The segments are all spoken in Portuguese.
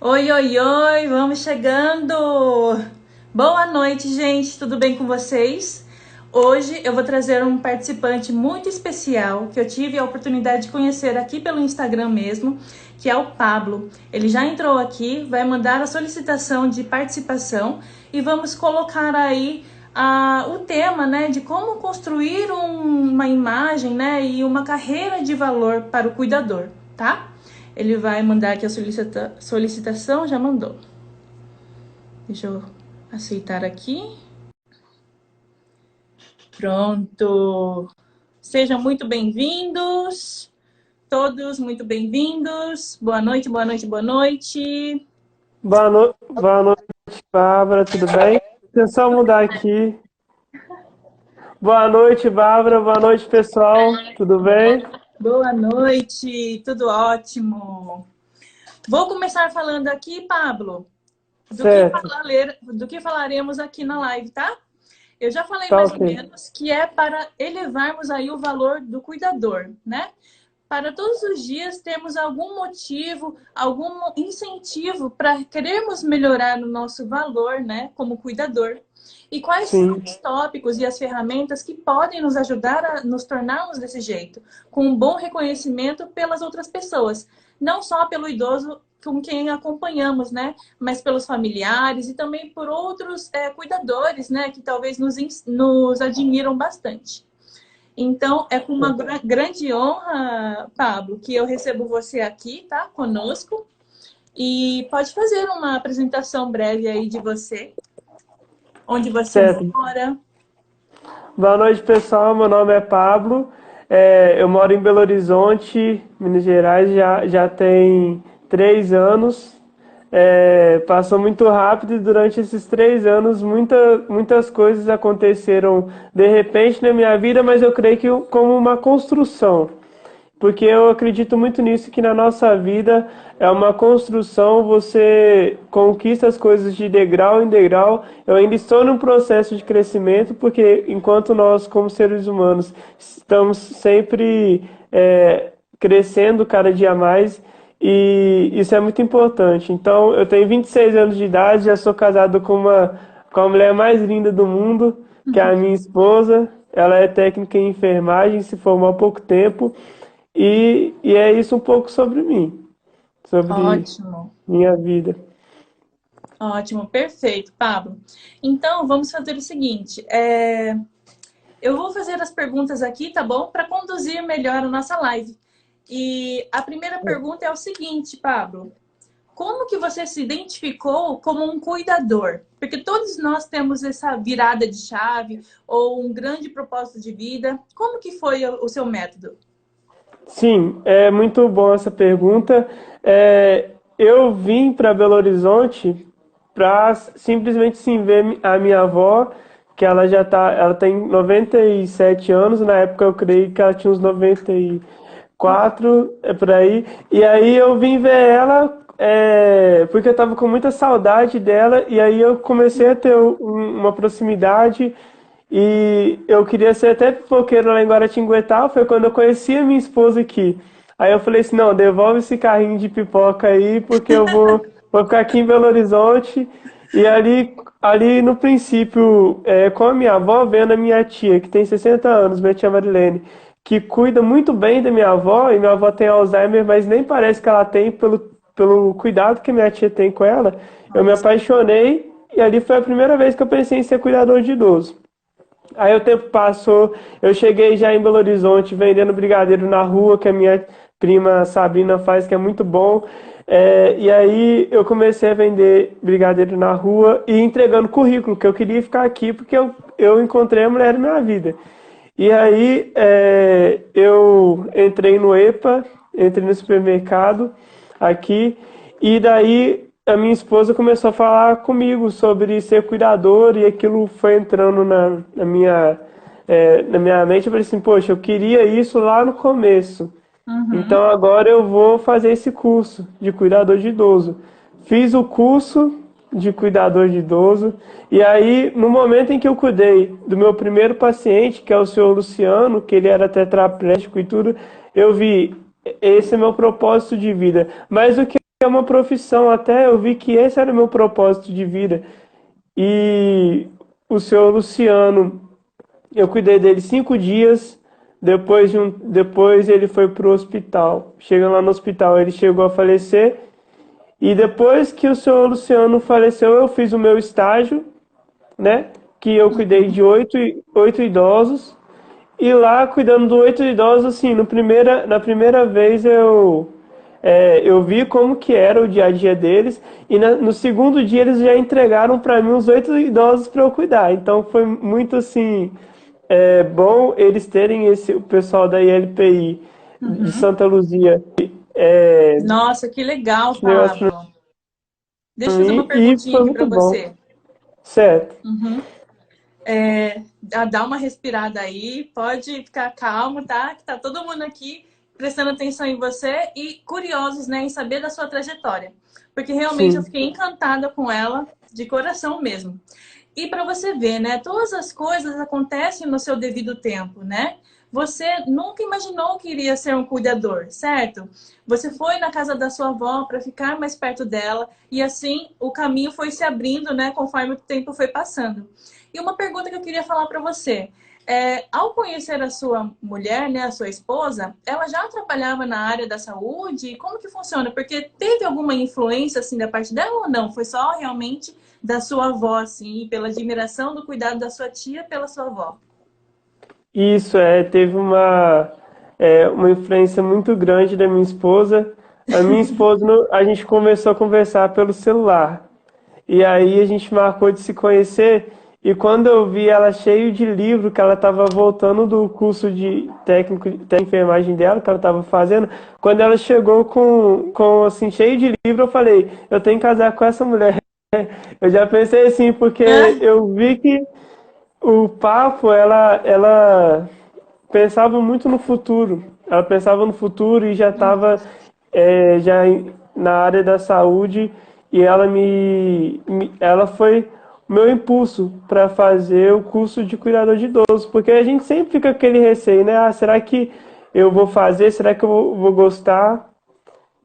Oi, oi, oi, vamos chegando! Boa noite, gente, tudo bem com vocês? Hoje eu vou trazer um participante muito especial que eu tive a oportunidade de conhecer aqui pelo Instagram mesmo, que é o Pablo. Ele já entrou aqui, vai mandar a solicitação de participação e vamos colocar aí o tema, né, de como construir uma imagem, né, e uma carreira de valor para o cuidador, tá? Ele vai mandar aqui a solicitação, já mandou. Deixa eu aceitar aqui. Pronto. Sejam muito bem-vindos. Todos muito bem-vindos. Boa noite, boa noite, boa noite. Boa noite, Bárbara, tudo bem? Deixa eu só mudar aqui. Boa noite, Bárbara, boa noite, pessoal, tudo bem? Boa noite, tudo ótimo. Vou começar falando aqui, Pablo, Certo, do que falaremos aqui na live, tá? Eu já falei tá mais ou ok. menos que é para elevarmos aí o valor do cuidador, né? Para todos os dias termos algum motivo, algum incentivo para querermos melhorar o nosso valor, né, como cuidador. E quais são Sim, os tópicos e as ferramentas que podem nos ajudar a nos tornarmos desse jeito, com um bom reconhecimento pelas outras pessoas, não só pelo idoso com quem acompanhamos, né, mas pelos familiares e também por outros cuidadores, né, que talvez nos admiram bastante. Então, é com uma grande honra, Pablo, que eu recebo você aqui, tá? Conosco. E pode fazer uma apresentação breve aí de você, onde você certo. mora. Boa noite, pessoal, meu nome é Pablo, eu moro em Belo Horizonte, Minas Gerais, já tem 3 anos. Passou muito rápido e durante esses 3 anos muitas coisas aconteceram de repente na minha vida, mas eu creio que como uma construção. Porque eu acredito muito nisso, que na nossa vida é uma construção, você conquista as coisas de degrau em degrau. Eu ainda estou num processo de crescimento, porque enquanto nós, como seres humanos, estamos sempre crescendo cada dia mais, e isso é muito importante. Então, eu tenho 26 anos de idade, já sou casado com a mulher mais linda do mundo, que é a minha esposa. Ela é técnica em enfermagem, se formou há pouco tempo. E é isso um pouco sobre mim, sobre Ótimo, minha vida. ótimo, perfeito, Pablo. Então, vamos fazer o seguinte: eu vou fazer as perguntas aqui, tá bom? Para conduzir melhor a nossa live. E a primeira pergunta é o seguinte, Pablo: como que você se identificou como um cuidador? Porque todos nós temos essa virada de chave ou um grande propósito de vida. Como que foi o seu método? Sim, é muito bom essa pergunta. Eu vim para Belo Horizonte para simplesmente sim ver a minha avó, que ela tem 97 anos, na época eu creio que ela tinha uns 94, é por aí. E aí eu vim ver ela, porque eu tava com muita saudade dela, e aí eu comecei a ter uma proximidade. E eu queria ser até pipoqueiro lá em Guaratinguetá, foi quando eu conheci a minha esposa aqui. Aí eu falei assim, não, devolve esse carrinho de pipoca aí, porque vou ficar aqui em Belo Horizonte. E ali no princípio, com a minha avó, vendo a minha tia, que tem 60 anos, minha tia Marilene, que cuida muito bem da minha avó, e minha avó tem Alzheimer, mas nem parece que ela tem pelo cuidado que minha tia tem com ela, eu me Nossa. apaixonei, e ali foi a primeira vez que eu pensei em ser cuidador de idoso. Aí o tempo passou, eu cheguei já em Belo Horizonte vendendo brigadeiro na rua, que a minha prima Sabrina faz, que é muito bom. E aí eu comecei a vender brigadeiro na rua e entregando currículo, que eu queria ficar aqui porque eu encontrei a mulher da minha vida. E aí eu entrei no EPA, entrei no supermercado aqui, e daí a minha esposa começou a falar comigo sobre ser cuidador, e aquilo foi entrando na minha mente. Eu falei assim, poxa, eu queria isso lá no começo. Uhum. Então agora eu vou fazer esse curso de cuidador de idoso. Fiz o curso de cuidador de idoso, e aí no momento em que eu cuidei do meu primeiro paciente, que é o senhor Luciano, que ele era tetraplégico e tudo, eu vi, esse é meu propósito de vida. Mas o que é uma profissão até, eu vi que esse era o meu propósito de vida. E o senhor Luciano, eu cuidei dele 5 dias, depois ele foi para o hospital. Chegando lá no hospital, ele chegou a falecer. E depois que o senhor Luciano faleceu, eu fiz o meu estágio, né? Que eu cuidei de oito idosos. E lá, cuidando de 8 idosos, assim, na primeira vez eu vi como que era o dia a dia deles. E no segundo dia eles já entregaram para mim os 8 idosos para eu cuidar. Então foi muito, assim, bom eles terem o pessoal da ILPI de Uhum. Santa Luzia, é, Nossa, que legal, esse negócio Pablo. para Deixa eu fazer uma mim e perguntinha foi aqui para muito bom. você. Certo. Uhum. Dá uma respirada aí, pode ficar calmo, tá? Que tá todo mundo aqui prestando atenção em você e curiosos, né, em saber da sua trajetória. Porque realmente eu Sim. fiquei encantada com ela, de coração mesmo. E para você ver, né, todas as coisas acontecem no seu devido tempo, né? Você nunca imaginou que iria ser um cuidador, certo? Você foi na casa da sua avó para ficar mais perto dela e assim o caminho foi se abrindo, né, conforme o tempo foi passando. E uma pergunta que eu queria falar para você. Ao conhecer a sua mulher, né, a sua esposa, ela já trabalhava na área da saúde? Como que funciona? Porque teve alguma influência assim da parte dela ou não? Foi só realmente da sua avó, assim, pela admiração do cuidado da sua tia pela sua avó? Isso teve uma influência muito grande da minha esposa. A minha esposa, a gente começou a conversar pelo celular. E aí a gente marcou de se conhecer. E quando eu vi ela cheio de livro, que ela estava voltando do curso de técnico de enfermagem dela, que ela estava fazendo, quando ela chegou com assim, cheio de livro, eu falei, eu tenho que casar com essa mulher. Eu já pensei assim, porque eu vi que o papo, ela pensava muito no futuro. Ela pensava no futuro e já estava na área da saúde e ela foi o meu impulso para fazer o curso de cuidador de idoso, porque a gente sempre fica com aquele receio, né? Ah, será que eu vou fazer? Será que eu vou gostar?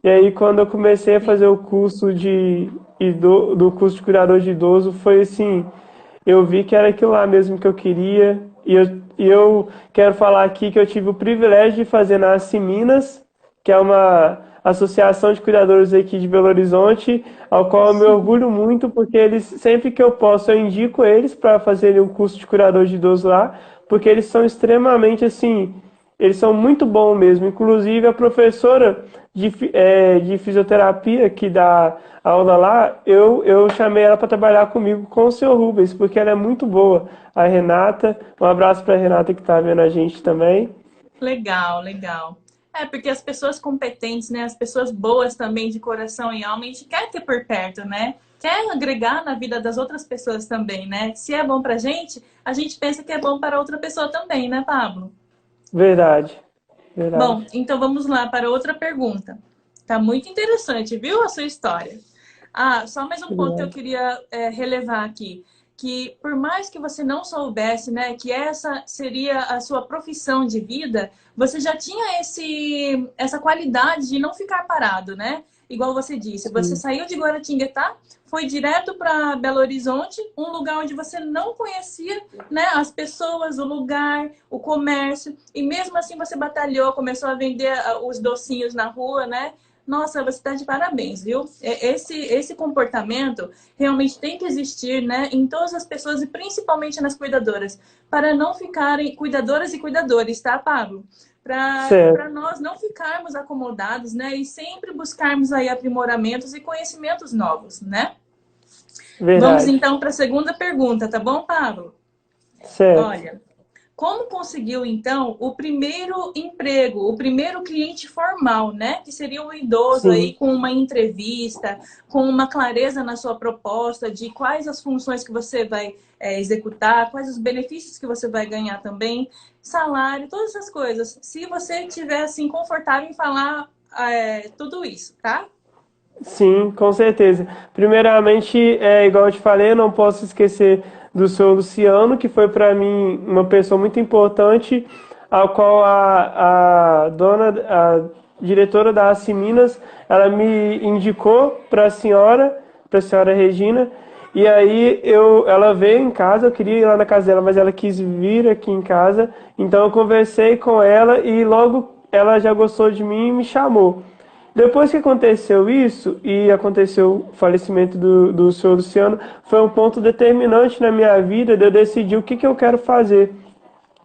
E aí quando eu comecei a fazer o Sim. curso do curso de cuidador de idoso, foi assim, eu vi que era aquilo lá mesmo que eu queria. E eu quero falar aqui que eu tive o privilégio de fazer na Minas, que é uma associação de cuidadores aqui de Belo Horizonte, ao qual eu me Sim. orgulho muito, porque eles, sempre que eu posso, eu indico eles para fazerem o curso de cuidador de idoso lá, porque eles são extremamente assim, eles são muito bons mesmo. Inclusive, a professora de fisioterapia que dá aula lá, eu chamei ela para trabalhar comigo com o seu Rubens, porque ela é muito boa. A Renata, um abraço para a Renata que está vendo a gente também. Legal, legal. Porque as pessoas competentes, né, as pessoas boas também de coração e alma, a gente quer ter por perto, né? Quer agregar na vida das outras pessoas também, né? Se é bom pra gente, a gente pensa que é bom para outra pessoa também, né, Pablo? Verdade, Bom, verdade. então vamos lá para outra pergunta. Tá muito interessante, viu, a sua história? Só mais um ponto que eu Obrigado. queria relevar aqui. Que por mais que você não soubesse, né, que essa seria a sua profissão de vida, você já tinha essa qualidade de não ficar parado, né? Igual você disse, você Sim, saiu de Guaratinguetá, foi direto para Belo Horizonte, um lugar onde você não conhecia, né, as pessoas, o lugar, o comércio, e mesmo assim você batalhou, começou a vender os docinhos na rua, né? Nossa, você está de parabéns, viu? Esse comportamento realmente tem que existir, né, em todas as pessoas e principalmente nas cuidadoras, para não ficarem cuidadoras e cuidadores, tá, Pablo? Para certo, nós não ficarmos acomodados, né, e sempre buscarmos aí aprimoramentos e conhecimentos novos, né? Vamos verdade, então para a segunda pergunta, tá bom, Pablo? certo. Olha, como conseguiu, então, o primeiro emprego, o primeiro cliente formal, né? Que seria o idoso aí Sim. com uma entrevista, com uma clareza na sua proposta de quais as funções que você vai executar, quais os benefícios que você vai ganhar também, salário, todas essas coisas. Se você estiver, assim, confortável em falar tudo isso, tá? Sim, com certeza. Primeiramente, igual eu te falei, eu não posso esquecer do seu Luciano, que foi para mim uma pessoa muito importante, ao qual diretora da ACI Minas, ela me indicou para a senhora Regina, e aí ela veio em casa, eu queria ir lá na casa dela, mas ela quis vir aqui em casa, então eu conversei com ela e logo ela já gostou de mim e me chamou. Depois que aconteceu isso, e aconteceu o falecimento do senhor Luciano, foi um ponto determinante na minha vida de eu decidir o que eu quero fazer.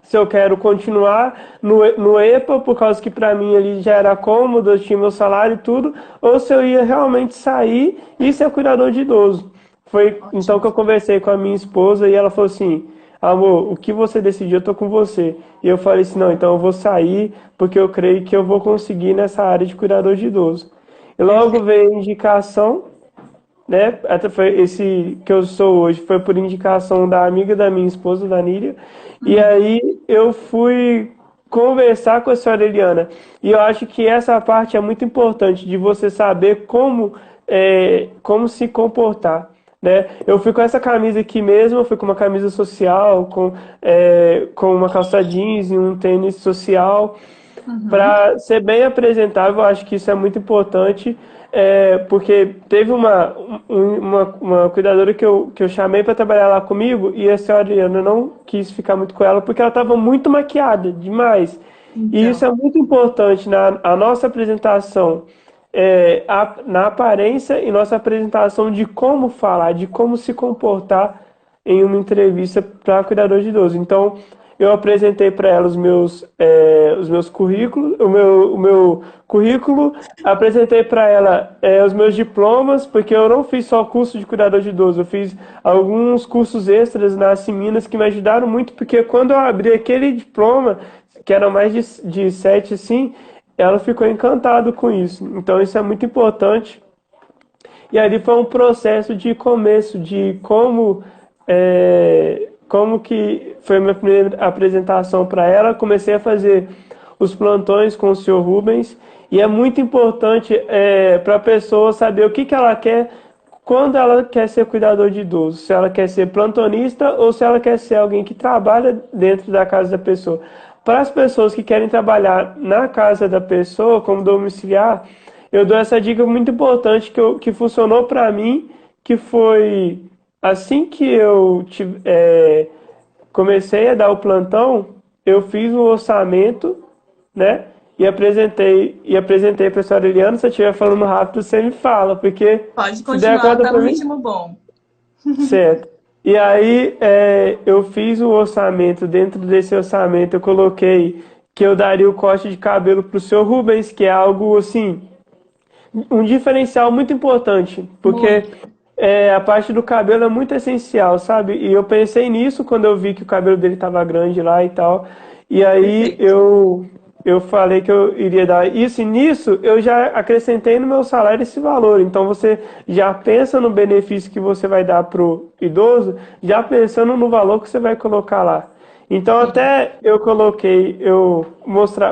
Se eu quero continuar no EPA, por causa que para mim ele já era cômodo, eu tinha meu salário e tudo, ou se eu ia realmente sair e ser cuidador de idoso. Foi então Ótimo. que eu conversei com a minha esposa e ela falou assim: amor, o que você decidiu, eu tô com você. E eu falei assim: não, então eu vou sair porque eu creio que eu vou conseguir nessa área de cuidador de idoso. E logo Perfeito. veio a indicação, né? Até foi esse que eu sou hoje, foi por indicação da amiga da minha esposa, da Nília. E Uhum. aí eu fui conversar com a senhora Eliana. E eu acho que essa parte é muito importante de você saber como se comportar. Né? Eu fui com essa camisa aqui mesmo, eu fui com uma camisa social, com uma calça jeans e um tênis social, Uhum. para ser bem apresentável. Eu acho que isso é muito importante, porque teve uma cuidadora que eu chamei para trabalhar lá comigo e a senhora Ariana não quis ficar muito com ela porque ela estava muito maquiada, demais. E isso Então, é muito importante na a nossa apresentação, na aparência e nossa apresentação de como falar, de como se comportar em uma entrevista para cuidador de idoso. Então, eu apresentei para ela os meus currículos, o meu currículo, apresentei para ela os meus diplomas, porque eu não fiz só curso de cuidador de idoso, eu fiz alguns cursos extras na Minas que me ajudaram muito, porque quando eu abri aquele diploma, que era mais de sete, assim, ela ficou encantada com isso. Então, isso é muito importante. E ali foi um processo de começo, de como que foi a minha primeira apresentação para ela. Comecei a fazer os plantões com o senhor Rubens, e é muito importante para a pessoa saber o que ela quer quando ela quer ser cuidador de idoso, se ela quer ser plantonista ou se ela quer ser alguém que trabalha dentro da casa da pessoa. Para as pessoas que querem trabalhar na casa da pessoa, como domiciliar, eu dou essa dica muito importante que funcionou para mim, que foi assim que comecei a dar o plantão, eu fiz um orçamento, né? E apresentei para a senhora Eliana. Se eu estiver falando rápido, você me fala, porque pode se der continuar, conta tá no para mim, ritmo bom. certo. E aí eu fiz o orçamento. Dentro desse orçamento eu coloquei que eu daria o corte de cabelo para o senhor Rubens, que é algo assim, um diferencial muito importante, porque Muito. a parte do cabelo é muito essencial, sabe? E eu pensei nisso quando eu vi que o cabelo dele estava grande lá e tal. E aí Perfeito. eu falei que eu iria dar isso, e nisso eu já acrescentei no meu salário esse valor. Então você já pensa no benefício que você vai dar pro idoso, já pensando no valor que você vai colocar lá. Então Sim. até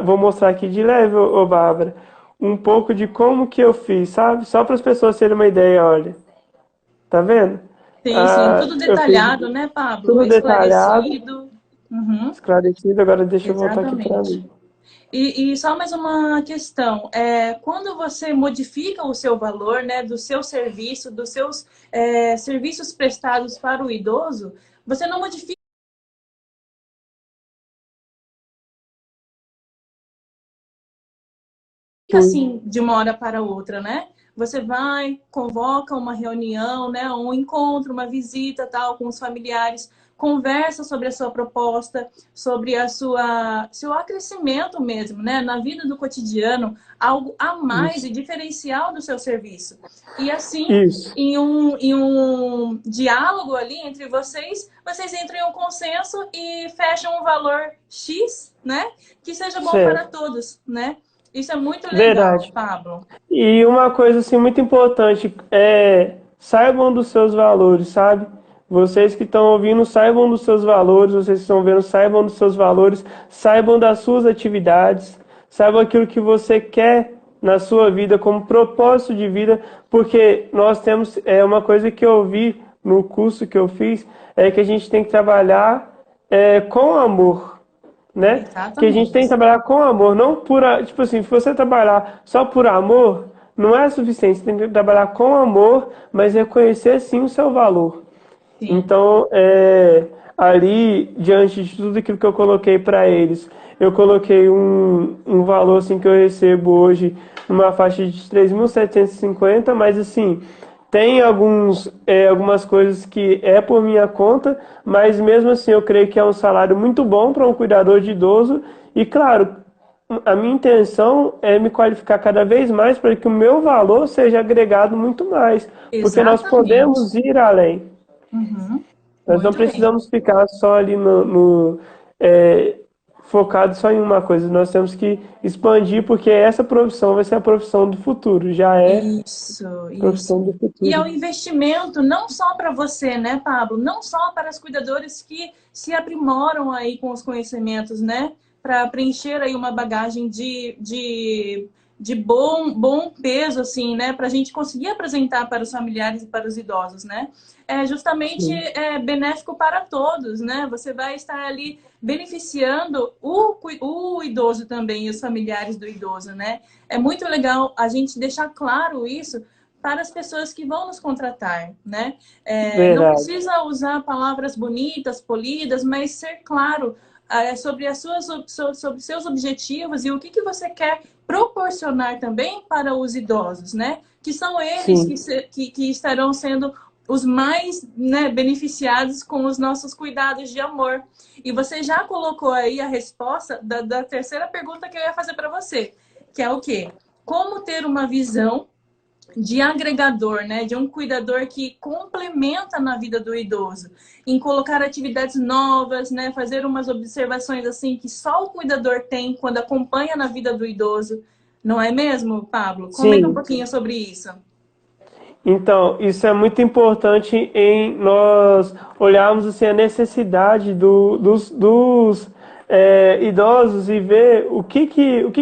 vou mostrar aqui de leve, ô Bárbara, um pouco de como que eu fiz, sabe? Só para as pessoas terem uma ideia, olha. Tá vendo? Sim, sim. Tudo Eu fiz detalhado, né, Pablo? tudo detalhado, Esclarecido. Uhum. esclarecido. Agora deixa eu voltar aqui para Exatamente. mim. E só mais uma questão. Quando você modifica o seu valor, né, do seu serviço, dos seus serviços prestados para o idoso, você não modifica assim de uma hora para outra, né? Você vai, convoca uma reunião, né, um encontro, uma visita, tal, com os familiares, conversa sobre a sua proposta, sobre seu acrescimento mesmo, né, na vida do cotidiano, algo a mais Isso. e diferencial do seu serviço. E assim, Isso. em um diálogo ali entre vocês, vocês entram em um consenso e fecham um valor X, né, que seja bom para Certo. todos, né? Isso é muito legal, Verdade. Pablo. E uma coisa assim muito importante saibam dos seus valores, sabe? Vocês que estão ouvindo, saibam dos seus valores, vocês que estão vendo, saibam dos seus valores, saibam das suas atividades, saibam aquilo que você quer na sua vida como propósito de vida, porque nós temos uma coisa que eu vi no curso que eu fiz, é que a gente tem que trabalhar com amor. né? Que a gente tem que Exatamente. trabalhar com amor, não por, tipo assim, se você trabalhar só por amor, não é suficiente. Você tem que trabalhar com amor, mas reconhecer sim o seu valor. Sim. Então, ali, diante de tudo aquilo que eu coloquei para eles, eu coloquei um valor assim, que eu recebo hoje numa faixa de 3.750, mas assim, tem algumas coisas que é por minha conta, mas mesmo assim eu creio que é um salário muito bom para um cuidador de idoso. E claro, a minha intenção é me qualificar cada vez mais para que o meu valor seja agregado muito mais, porque nós Exatamente. podemos ir além. Uhum. Nós não Muito bem. precisamos ficar só ali focado só em uma coisa. Nós temos que expandir, porque essa profissão vai ser a profissão do futuro. Já é Isso, a profissão isso. do E é um futuro. investimento não só para você, né, Pablo? Não só para os cuidadores que se aprimoram aí com os conhecimentos, né? Para preencher aí uma bagagem de bom peso, assim, né? Para a gente conseguir apresentar para os familiares e para os idosos, né? É justamente Sim, benéfico para todos, né? Você vai estar ali beneficiando o idoso também e os familiares do idoso, né? É muito legal a gente deixar claro isso para as pessoas que vão nos contratar, né? Não verdade. precisa usar palavras bonitas, polidas, mas ser claro sobre sobre seus objetivos e o que você quer proporcionar também para os idosos, né? Que são eles Sim. que estarão sendo os mais, né, beneficiados com os nossos cuidados de amor. E você já colocou aí a resposta da terceira pergunta que eu ia fazer para você, que é o quê? Como ter uma visão de agregador, né? De um cuidador que complementa na vida do idoso, em colocar atividades novas, né? Fazer umas observações assim que só o cuidador tem quando acompanha na vida do idoso. Não é mesmo, Pablo? Comenta um Sim. pouquinho sobre isso. Então, isso é muito importante em nós olharmos assim, a necessidade dos idosos e ver o que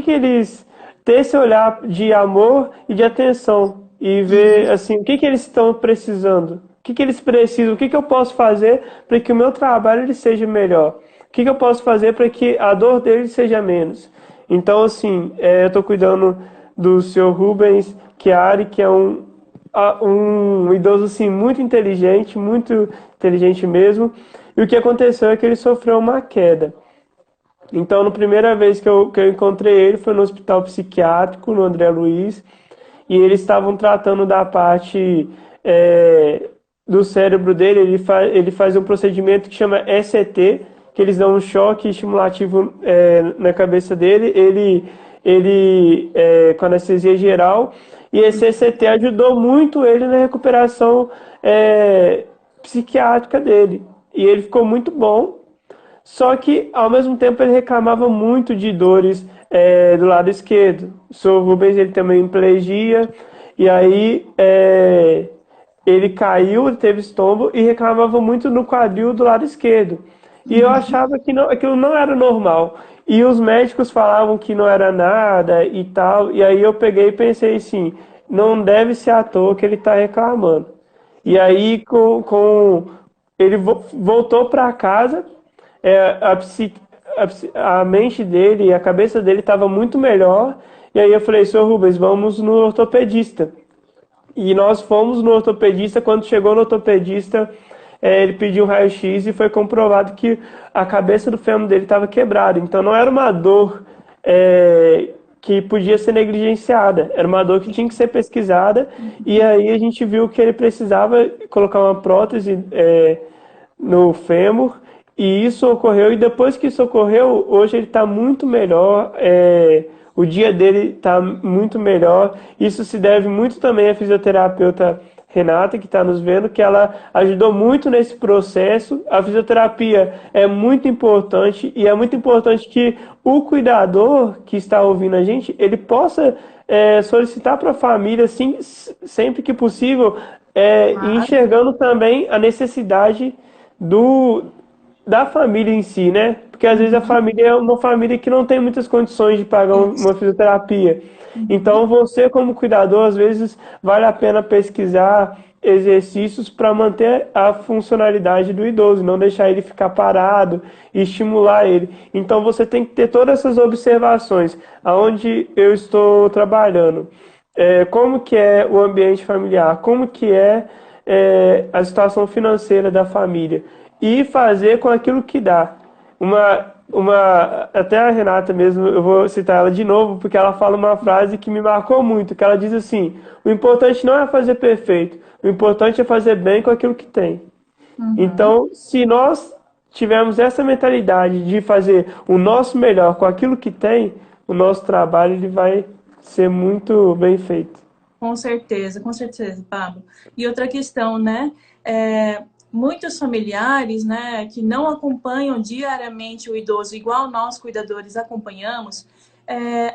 eles ter esse olhar de amor e de atenção e ver Uhum. assim o que eles estão precisando, o que eles precisam, o que eu posso fazer para que o meu trabalho ele seja melhor, o que eu posso fazer para que a dor deles seja menos. Então, assim, eu estou cuidando do senhor Rubens Chiari, que é um idoso assim muito inteligente mesmo. E o que aconteceu é que ele sofreu uma queda. Então, na primeira vez que eu encontrei ele foi no hospital psiquiátrico, no André Luiz, e eles estavam tratando da parte do cérebro dele. Ele faz um procedimento que chama ECT, que eles dão um choque estimulativo na cabeça dele. Ele com anestesia geral. E esse ECT ajudou muito ele na recuperação psiquiátrica dele. E ele ficou muito bom. Só que, ao mesmo tempo, ele reclamava muito de dores do lado esquerdo. O Sr. Rubens ele tem uma hemiplegia, e aí ele caiu, ele teve estômago e reclamava muito no quadril do lado esquerdo. E eu Uhum. achava que aquilo não era normal. E os médicos falavam que não era nada e tal. E aí eu peguei e pensei assim, não deve ser à toa que ele está reclamando. E aí ele voltou para casa, a, a mente dele, a cabeça dele estava muito melhor. E aí eu falei, senhor Rubens, vamos no ortopedista. E nós fomos no ortopedista. Quando chegou no ortopedista, ele pediu um raio-x e foi comprovado que a cabeça do fêmur dele estava quebrada. Então não era uma dor que podia ser negligenciada, era uma dor que tinha que ser pesquisada. E aí a gente viu que ele precisava colocar uma prótese no fêmur, e isso ocorreu. E depois que isso ocorreu, hoje ele está muito melhor. O dia dele está muito melhor. Isso se deve muito também à fisioterapeuta Renata, que está nos vendo, que ela ajudou muito nesse processo. A fisioterapia é muito importante, e é muito importante que o cuidador que está ouvindo a gente, ele possa solicitar para a família, assim, sempre que possível, e Claro. enxergando também a necessidade do, da família em si, né? Porque às vezes a Uhum. família é uma família que não tem muitas condições de pagar Isso. uma fisioterapia. Uhum. Então você, como cuidador, às vezes vale a pena pesquisar exercícios para manter a funcionalidade do idoso, não deixar ele ficar parado e estimular ele. Então você tem que ter todas essas observações, aonde eu estou trabalhando, como que é o ambiente familiar, como que a situação financeira da família e fazer com aquilo que dá. Até a Renata mesmo, eu vou citar ela de novo, porque ela fala uma frase que me marcou muito, que ela diz assim: o importante não é fazer perfeito, o importante é fazer bem com aquilo que tem. Uhum. Então, se nós tivermos essa mentalidade de fazer o nosso melhor com aquilo que tem, o nosso trabalho ele vai ser muito bem feito. Com certeza, Pablo. E outra questão, né? Muitos familiares, né, que não acompanham diariamente o idoso, igual nós cuidadores acompanhamos,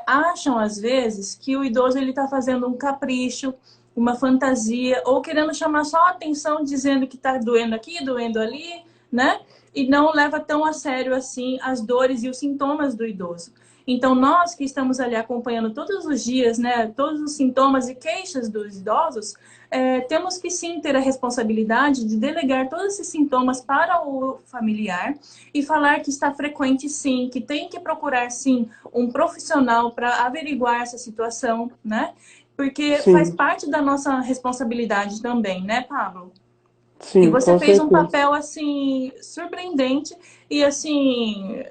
acham às vezes que o idoso ele está fazendo um capricho, uma fantasia, ou querendo chamar só a atenção, dizendo que está doendo aqui, doendo ali, né? E não leva tão a sério assim as dores e os sintomas do idoso. Então, nós que estamos ali acompanhando todos os dias, né, todos os sintomas e queixas dos idosos, temos que sim ter a responsabilidade de delegar todos esses sintomas para o familiar e falar que está frequente sim, que tem que procurar sim um profissional para averiguar essa situação, né? Porque faz Sim, parte da nossa responsabilidade também, né, Pablo? E sim, você com fez um certeza. papel assim surpreendente e assim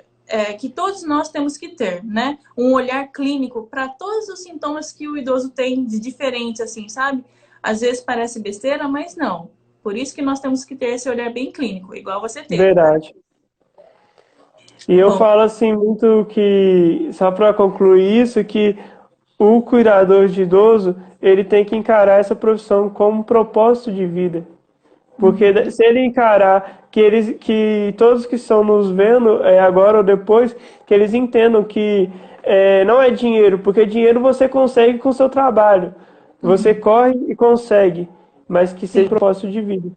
que todos nós temos que ter, né? Um olhar clínico para todos os sintomas que o idoso tem de diferente, assim, sabe? Às vezes parece besteira, mas não. Por isso que nós temos que ter esse olhar bem clínico, igual você teve. Verdade. E eu Bom, falo assim muito que, só para concluir isso, que o cuidador de idoso, ele tem que encarar essa profissão como um propósito de vida. Porque uhum, se ele encarar que todos que estão nos vendo, agora ou depois, que eles entendam que não é dinheiro, porque dinheiro você consegue com o seu trabalho. Você uhum. corre e consegue, mas que seja Sim. propósito de vida.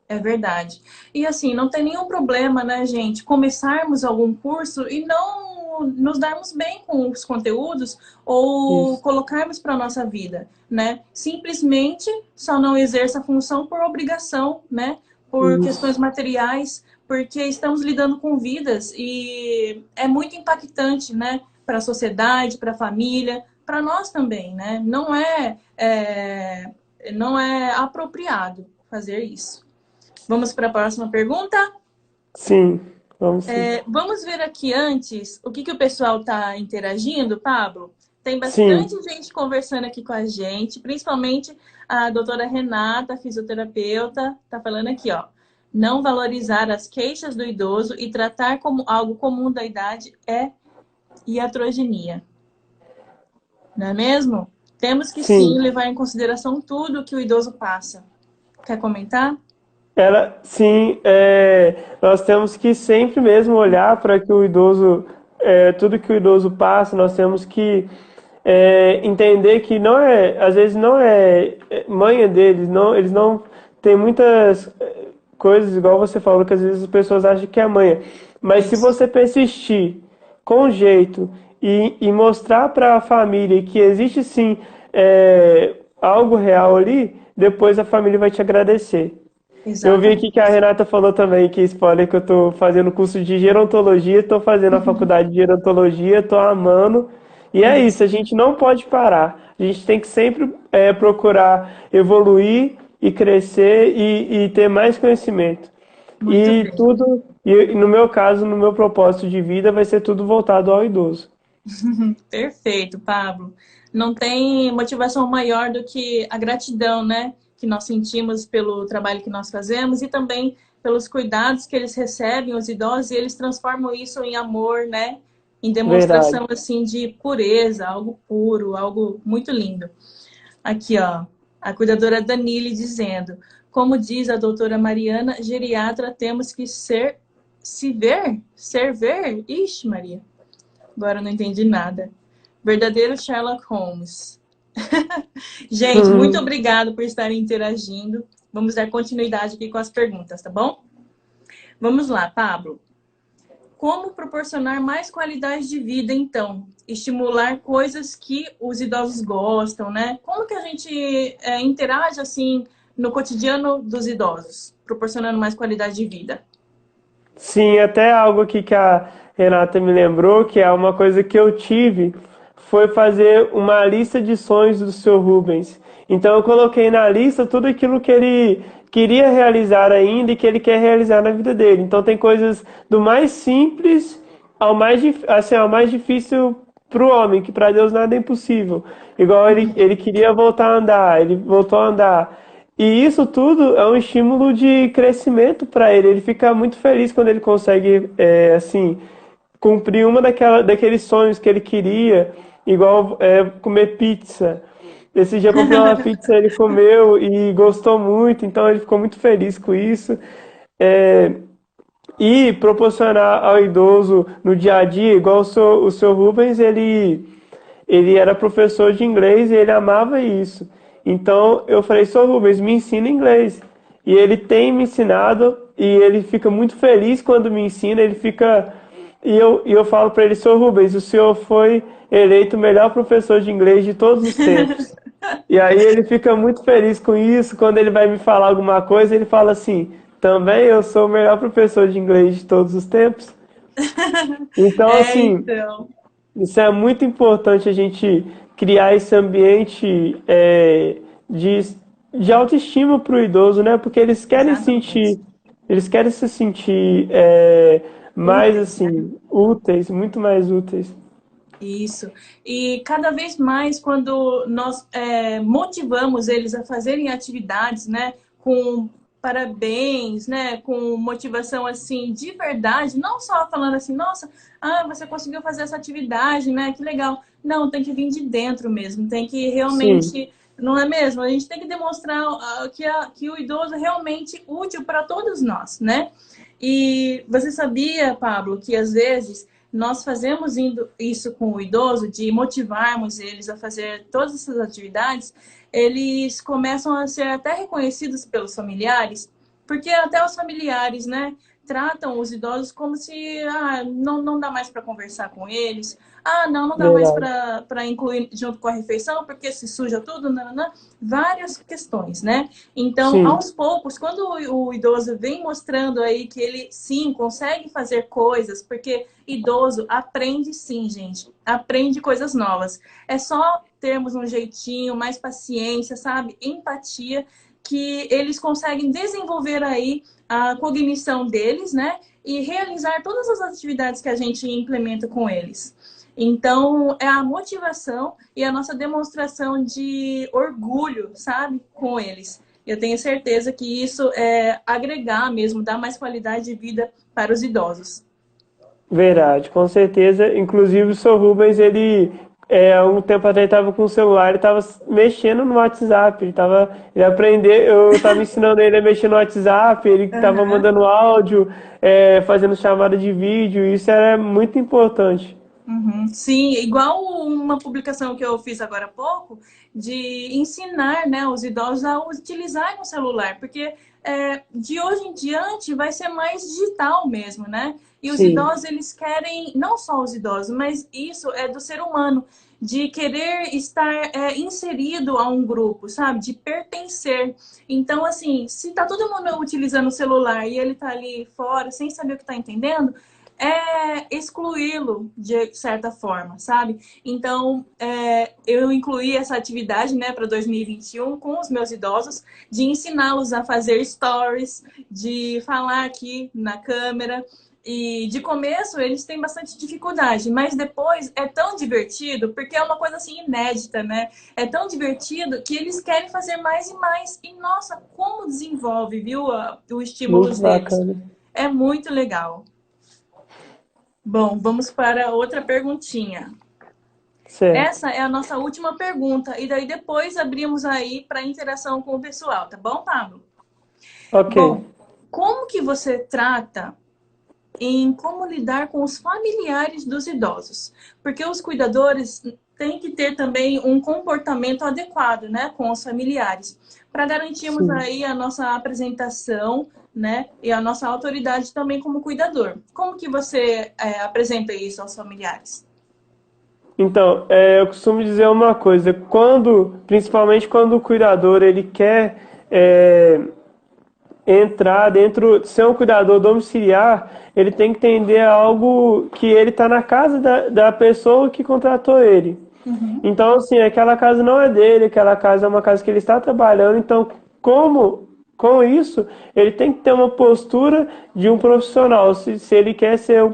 É verdade. E assim, não tem nenhum problema, né, gente, começarmos algum curso e não nos darmos bem com os conteúdos ou Isso, colocarmos para a nossa vida, né? Simplesmente só não exerça a função por obrigação, né? Por questões isso. materiais, porque estamos lidando com vidas e é muito impactante, né? Para a sociedade, para a família, para nós também, né? Não é apropriado fazer isso. Vamos para a próxima pergunta? Sim, vamos sim. Vamos ver aqui antes o que o pessoal está interagindo, Pablo? Tem bastante Sim, gente conversando aqui com a gente, principalmente a doutora Renata, fisioterapeuta, está falando aqui, ó. Não valorizar as queixas do idoso e tratar como algo comum da idade é iatrogenia. Não é mesmo? Temos que sim sim. levar em consideração tudo que o idoso passa. Quer comentar? Sim, nós temos que sempre mesmo olhar para que o idoso, tudo que o idoso passa, nós temos que entender que não é, às vezes não é manha deles, não, eles não têm muitas coisas, igual você falou, que às vezes as pessoas acham que é manha. Mas se Isso. você persistir com jeito e mostrar para a família que existe sim algo real ali, depois a família vai te agradecer. Eu vi aqui que a Exatamente. Renata falou também, que spoiler, que eu tô fazendo curso de gerontologia, tô fazendo a faculdade de gerontologia, tô amando. E é isso, Isso. a gente não pode parar. A gente tem que sempre procurar evoluir e crescer e ter mais conhecimento. Muito E bem. tudo, e no meu caso, no meu propósito de vida, vai ser tudo voltado ao idoso. Perfeito, Pablo. Não tem motivação maior do que a gratidão, né? Que nós sentimos pelo trabalho que nós fazemos e também pelos cuidados que eles recebem, os idosos, e eles transformam isso em amor, né? Em Verdade. demonstração, assim, de pureza, algo puro, algo muito lindo. Aqui, ó, a cuidadora Danile dizendo, como diz a doutora Mariana, geriatra, temos que ser ver? Ixi, Maria, agora eu não entendi nada. Verdadeiro Sherlock Holmes. Gente, muito obrigado por estarem interagindo. Vamos dar continuidade aqui com as perguntas, tá bom? Vamos lá, Pablo. Como proporcionar mais qualidade de vida, então? Estimular coisas que os idosos gostam, né? Como que a gente interage, assim, no cotidiano dos idosos, proporcionando mais qualidade de vida? Sim, até algo aqui que a Renata me lembrou, que é uma coisa que eu tive, foi fazer uma lista de sonhos do seu Rubens. Então eu coloquei na lista tudo aquilo que ele queria realizar ainda e que ele quer realizar na vida dele. Então tem coisas do mais simples ao mais difícil para o homem, que para Deus nada é impossível. Igual ele queria voltar a andar, ele voltou a andar. E isso tudo é um estímulo de crescimento para ele. Ele fica muito feliz quando ele consegue, assim, cumprir daqueles sonhos que ele queria, igual comer pizza. Esse dia eu comprei uma pizza, ele comeu e gostou muito, então ele ficou muito feliz com isso. É, e proporcionar ao idoso no dia a dia, igual o seu Rubens, ele era professor de inglês e ele amava isso. Então eu falei, Sr. Rubens, me ensina inglês. E ele tem me ensinado e ele fica muito feliz quando me ensina. Ele fica. E eu falo para ele, Sr. Rubens, o senhor foi eleito o melhor professor de inglês de todos os tempos. E aí ele fica muito feliz com isso. Quando ele vai me falar alguma coisa, ele fala assim: também eu sou o melhor professor de inglês de todos os tempos. Então, É, assim, então. isso é muito importante a gente criar esse ambiente de, de autoestima para o idoso, né? Porque Exatamente. eles querem se sentir mais Úteis, né? assim, úteis, muito mais úteis. Isso. E cada vez mais, quando nós motivamos eles a fazerem atividades, né, com parabéns, né, com motivação assim de verdade, não só falando assim, nossa, você conseguiu fazer essa atividade, né, que legal. Não, tem que vir de dentro mesmo, tem que Sim, realmente, não é mesmo? A gente tem que demonstrar que o idoso é realmente útil para todos nós, né? E você sabia, Pablo, que às vezes nós fazemos isso com o idoso, de motivarmos eles a fazer todas essas atividades, eles começam a ser até reconhecidos pelos familiares, porque até os familiares, né, tratam os idosos como se não dá mais para conversar com eles, não dá mais verdade. para incluir junto com a refeição, porque se suja tudo, nananã, várias questões, né? Então, Sim, aos poucos, quando o idoso vem mostrando aí que ele sim consegue fazer coisas, porque idoso aprende sim, gente, aprende coisas novas. É só termos um jeitinho, mais paciência, sabe? Empatia, que eles conseguem desenvolver aí a cognição deles, né? E realizar todas as atividades que a gente implementa com eles. Então, é a motivação e a nossa demonstração de orgulho, sabe, com eles. Eu tenho certeza que isso é agregar mesmo, dar mais qualidade de vida para os idosos. verdade, com certeza. Inclusive o seu Rubens, há um tempo atrás estava com o celular, ele estava mexendo no WhatsApp, ele aprendeu, eu estava ensinando ele a mexer no WhatsApp, ele estava Aham. mandando áudio, fazendo chamada de vídeo, isso era muito importante. Uhum. Sim, igual uma publicação que eu fiz agora há pouco, de ensinar, né, os idosos a utilizarem o celular, porque de hoje em diante vai ser mais digital mesmo, né? E os Sim, idosos, eles querem, não só os idosos, mas isso é do ser humano, de querer estar inserido a um grupo, sabe? De pertencer. Então, assim, se tá todo mundo utilizando o celular e ele tá ali fora, sem saber o que tá entendendo, excluí-lo de certa forma, sabe? Então, eu incluí essa atividade, né, para 2021 com os meus idosos, de ensiná-los a fazer stories, de falar aqui na câmera. E de começo eles têm bastante dificuldade, mas depois é tão divertido, porque é uma coisa assim inédita, né? É tão divertido que eles querem fazer mais e mais. E nossa, como desenvolve, viu, o estímulo muito deles. bacana. É muito legal. Bom, vamos para outra perguntinha. Certo. Essa é a nossa última pergunta, e daí depois abrimos aí para interação com o pessoal, tá bom, Pablo? Ok. Bom, como que você trata em como lidar com os familiares dos idosos? Porque os cuidadores têm que ter também um comportamento adequado, né, com os familiares, para garantirmos Sim. aí a nossa apresentação, né, e a nossa autoridade também como cuidador. Como que você apresenta isso aos familiares? Então, eu costumo dizer uma coisa, principalmente quando o cuidador ele quer entrar dentro, ser um cuidador domiciliar, ele tem que entender algo que ele está na casa da pessoa que contratou ele. Uhum. Então, assim, aquela casa não é dele, aquela casa é uma casa que ele está trabalhando. Então, como com isso, ele tem que ter uma postura de um profissional, se ele quer ser um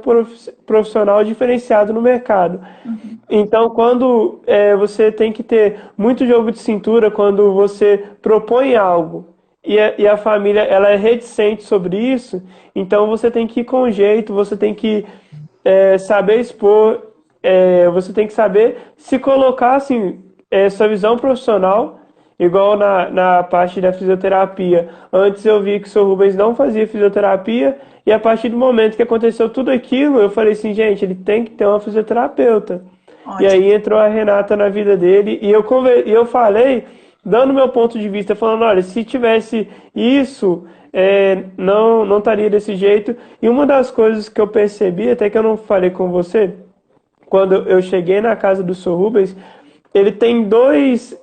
profissional diferenciado no mercado. Uhum. Então, quando você tem que ter muito jogo de cintura, quando você propõe algo e a família ela é reticente sobre isso, então você tem que ir com jeito, você tem que saber expor, você tem que saber se colocar assim, sua visão profissional, igual na parte da fisioterapia. Antes eu vi que o Sr. Rubens não fazia fisioterapia, e a partir do momento que aconteceu tudo aquilo, eu falei assim, gente, ele tem que ter uma fisioterapeuta. E Ótimo. aí entrou a Renata na vida dele, e eu falei, dando meu ponto de vista, falando, olha, se tivesse isso, não estaria desse jeito. E uma das coisas que eu percebi, até que eu não falei com você, quando eu cheguei na casa do Sr. Rubens, ele tem dois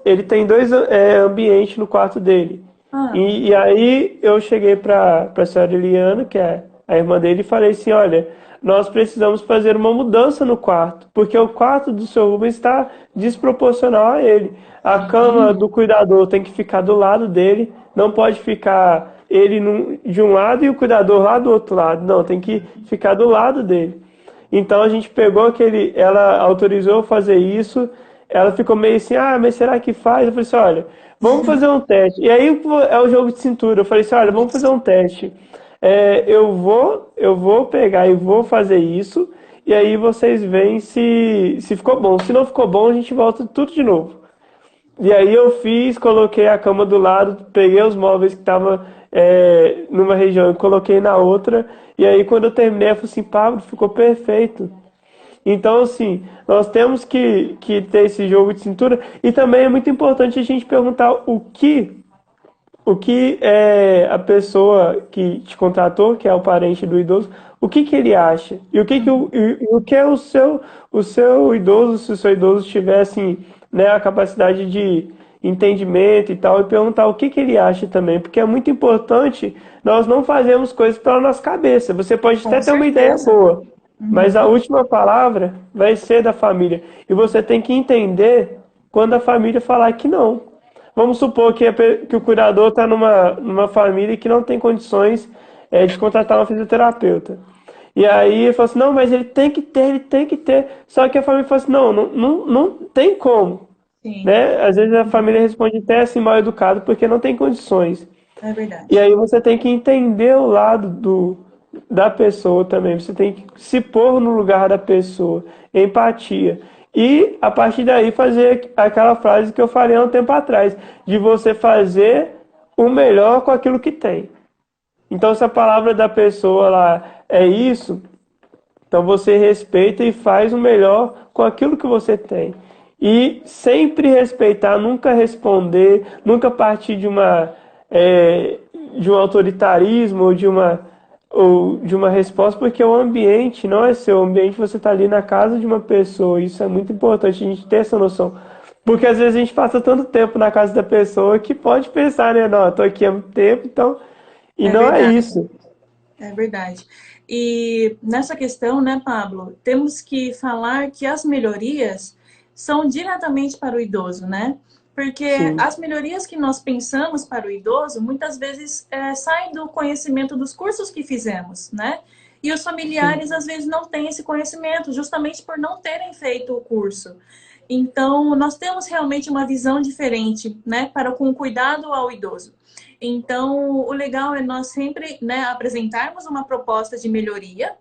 ambientes no quarto dele. Ah, E aí eu cheguei para a senhora Eliana, que é a irmã dele, e falei assim, olha, nós precisamos fazer uma mudança no quarto, porque o quarto do Sr. Rubens está desproporcional a ele. A cama sim. do cuidador tem que ficar do lado dele, não pode ficar ele de um lado e o cuidador lá do outro lado. Não, tem que ficar do lado dele. Então a gente pegou ela autorizou fazer isso, ela ficou meio assim, ah, mas será que faz? Eu falei assim, olha, vamos fazer um teste. E aí é o jogo de cintura. Eu falei assim, olha, vamos fazer Isso. um teste. Eu vou pegar e vou fazer isso, e aí vocês veem se ficou bom. Se não ficou bom, a gente volta tudo de novo. E aí eu fiz, coloquei a cama do lado, peguei os móveis que estavam numa região e coloquei na outra. E aí quando eu terminei, eu falei assim, Pablo, ficou perfeito. Então, assim, nós temos que ter esse jogo de cintura. E também é muito importante a gente perguntar o que a pessoa que te contratou, que é o parente do idoso, o que que ele acha? E o que é o seu idoso, se o seu idoso tivesse, assim, né, a capacidade de entendimento e tal, e perguntar o que que ele acha também, porque é muito importante nós não fazermos coisas pela nossa cabeça. Você pode Com até ter uma ideia certeza. boa, mas a Uhum. última palavra vai ser da família. E você tem que entender quando a família falar que não. Vamos supor que o cuidador está numa família que não tem condições de contratar uma fisioterapeuta. E aí ele fala assim, não, mas ele tem que ter, ele tem que ter. Só que a família fala assim, não, não, não, não tem como. Sim, Né? Às vezes a família responde até assim mal educado porque não tem condições. é E verdade. aí você tem que entender o lado da pessoa também. Você tem que se pôr no lugar da pessoa. Empatia. E a partir daí fazer aquela frase que eu falei há um tempo atrás, de você fazer o melhor com aquilo que tem. Então, se a palavra da pessoa lá é isso, então você respeita e faz o melhor com aquilo que você tem. E sempre respeitar, nunca responder, nunca partir é, de um autoritarismo ou de uma resposta, porque o ambiente não é seu. O ambiente você está ali na casa de uma pessoa. Isso é muito importante a gente ter essa noção. Porque às vezes a gente passa tanto tempo na casa da pessoa que pode pensar, né? Não, eu tô aqui há muito tempo, então. E É não é verdade. isso. É verdade. E nessa questão, né, Pablo, temos que falar que as melhorias são diretamente para o idoso, né? Porque Sim, as melhorias que nós pensamos para o idoso muitas vezes saem do conhecimento dos cursos que fizemos, né? E os sim, familiares às vezes não têm esse conhecimento, justamente por não terem feito o curso. Então, nós temos realmente uma visão diferente, né, para com o cuidado ao idoso. Então, o legal é nós sempre, né, apresentarmos uma proposta de melhoria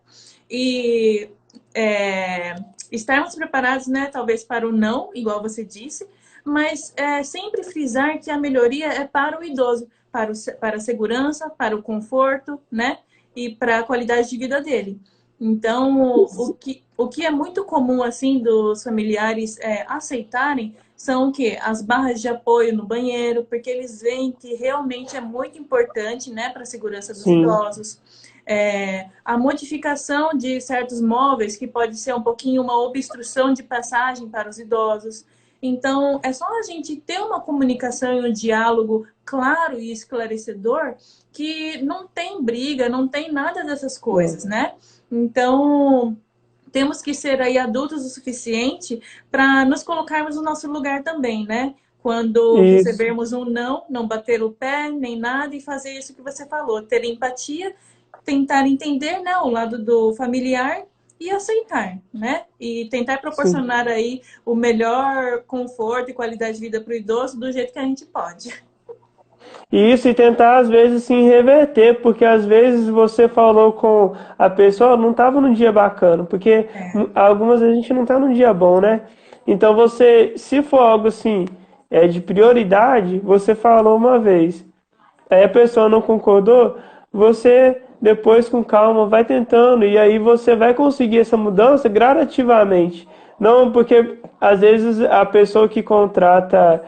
e é, estarmos preparados, né, talvez para o não, igual você disse, mas sempre frisar que a melhoria é para o idoso, para a segurança, para o conforto, né, e para a qualidade de vida dele. Então, o que é muito comum, assim, dos familiares aceitarem são o quê? As barras de apoio no banheiro, porque eles veem que realmente é muito importante, né, para a segurança dos sim. idosos. A modificação de certos móveis, que pode ser um pouquinho uma obstrução de passagem para os idosos. Então, é só a gente ter uma comunicação e um diálogo claro e esclarecedor que não tem briga, não tem nada dessas coisas, né? Então, temos que ser aí adultos o suficiente para nos colocarmos no nosso lugar também, né? Quando Isso. recebermos um não, não bater o pé nem nada e fazer isso que você falou, ter empatia, tentar entender, né, o lado do familiar e aceitar, né? E tentar Sim. proporcionar aí o melhor conforto e qualidade de vida para o idoso do jeito que a gente pode. Isso, e tentar às vezes se reverter, porque às vezes você falou com a pessoa, não estava num dia bacana, porque É, algumas vezes a gente não está num dia bom, né? Então você, se for algo assim, de prioridade, você falou uma vez, aí a pessoa não concordou, você depois com calma vai tentando, e aí você vai conseguir essa mudança gradativamente. Não porque às vezes a pessoa que contrata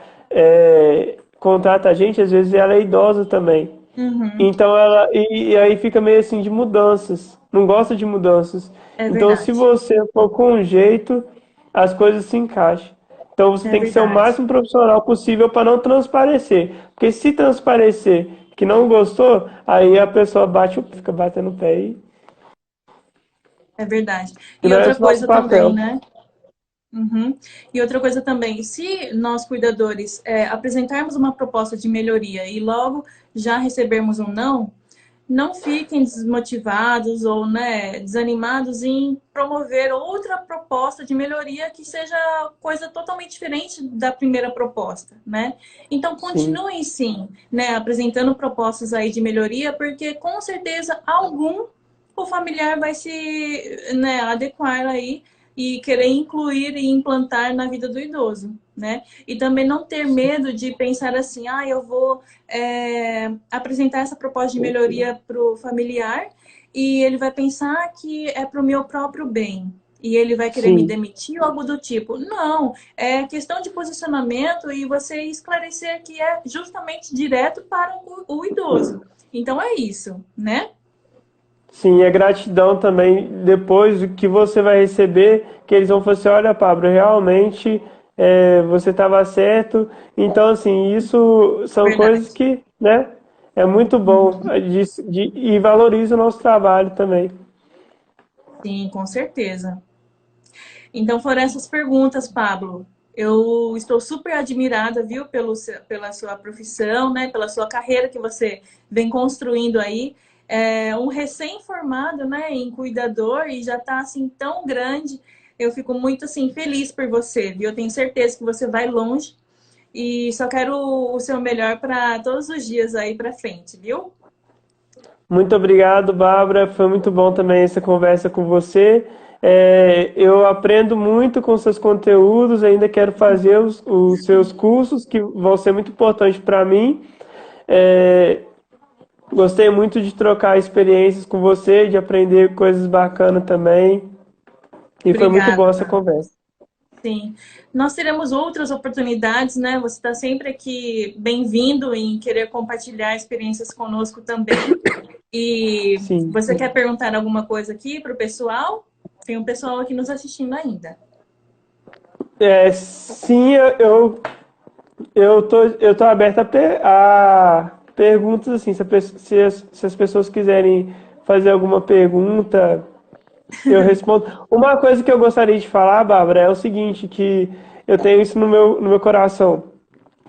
a gente, às vezes ela é idosa também. uhum, Então e aí fica meio assim de mudanças, não gosta de mudanças. é Então se verdade, você for com um jeito, as coisas se encaixam. Então você é tem que ser o verdade. máximo profissional possível para não transparecer. Porque se transparecer que não gostou, aí a pessoa fica batendo o pé É verdade. e E não é outra esse nosso coisa também, papel. né? Uhum. E outra coisa também, se nós cuidadores apresentarmos uma proposta de melhoria e logo já recebermos um não, não fiquem desmotivados ou né, desanimados em promover outra proposta de melhoria que seja coisa totalmente diferente da primeira proposta, né? Então Sim. continuem sim, né, apresentando propostas aí de melhoria, porque com certeza algum o familiar vai se, né, adequar aí e querer incluir e implantar na vida do idoso, né? E também não ter medo de pensar assim, ah, eu vou apresentar essa proposta de melhoria para o familiar e ele vai pensar que é para o meu próprio bem. E ele vai querer me Sim. demitir ou algo do tipo. Não, é questão de posicionamento e você esclarecer que é justamente direto para o idoso. Então é isso, né? Sim, a gratidão também, depois do que você vai receber, que eles vão falar assim, olha, Pablo, realmente você estava certo. Então, assim, isso são coisas Verdade. que, né, é muito bom Uhum. e valoriza o nosso trabalho também. Sim, com certeza. Então foram essas perguntas, Pablo. Eu estou super admirada, viu, pela sua profissão, né, pela sua carreira que você vem construindo aí. É um recém-formado, né, em cuidador e já está assim tão grande. Eu fico muito assim feliz por você, viu? Eu tenho certeza que você vai longe e só quero o seu melhor para todos os dias aí para frente, viu? Muito obrigado, Bárbara. Foi muito bom também essa conversa com você. Eu aprendo muito com seus conteúdos, ainda quero fazer os seus cursos, que vão ser muito importantes para mim. É, Gostei muito de trocar experiências com você, de aprender coisas bacanas também. E foi muito Obrigada, boa essa Pablo. conversa. Sim, nós teremos outras oportunidades, né? Você está sempre aqui bem-vindo em querer compartilhar experiências conosco também. E Sim. você quer perguntar alguma coisa aqui para o pessoal? Tem um pessoal aqui nos assistindo ainda. Sim, eu tô aberto a perguntas assim, se as pessoas quiserem fazer alguma pergunta, eu respondo. Uma coisa que eu gostaria de falar, Bárbara, é o seguinte, que eu tenho isso no meu coração.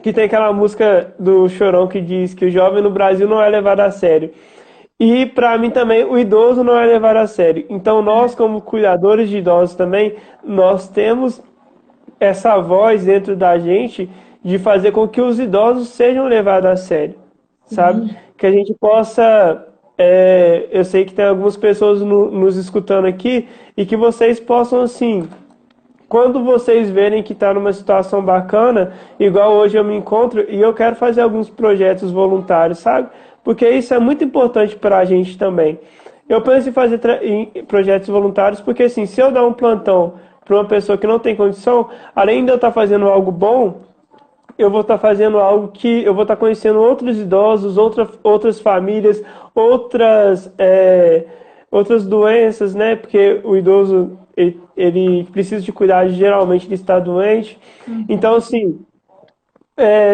Que tem aquela música do Chorão que diz que o jovem no Brasil não é levado a sério. E para mim também o idoso não é levado a sério. Então nós como cuidadores de idosos também, nós temos essa voz dentro da gente de fazer com que os idosos sejam levados a sério, sabe? Sim, Que a gente possa. Eu sei que tem algumas pessoas nos escutando aqui e que vocês possam, assim, quando vocês verem que está numa situação bacana, igual hoje eu me encontro, e eu quero fazer alguns projetos voluntários, sabe? Porque isso é muito importante para a gente também. Eu penso em fazer em projetos voluntários, porque assim, se eu dar um plantão para uma pessoa que não tem condição, além de eu estar fazendo algo bom, eu vou estar fazendo algo que eu vou estar conhecendo outros idosos, outras famílias, outras doenças, né? Porque o idoso ele precisa de cuidado, geralmente ele está doente. Então, Uhum. assim,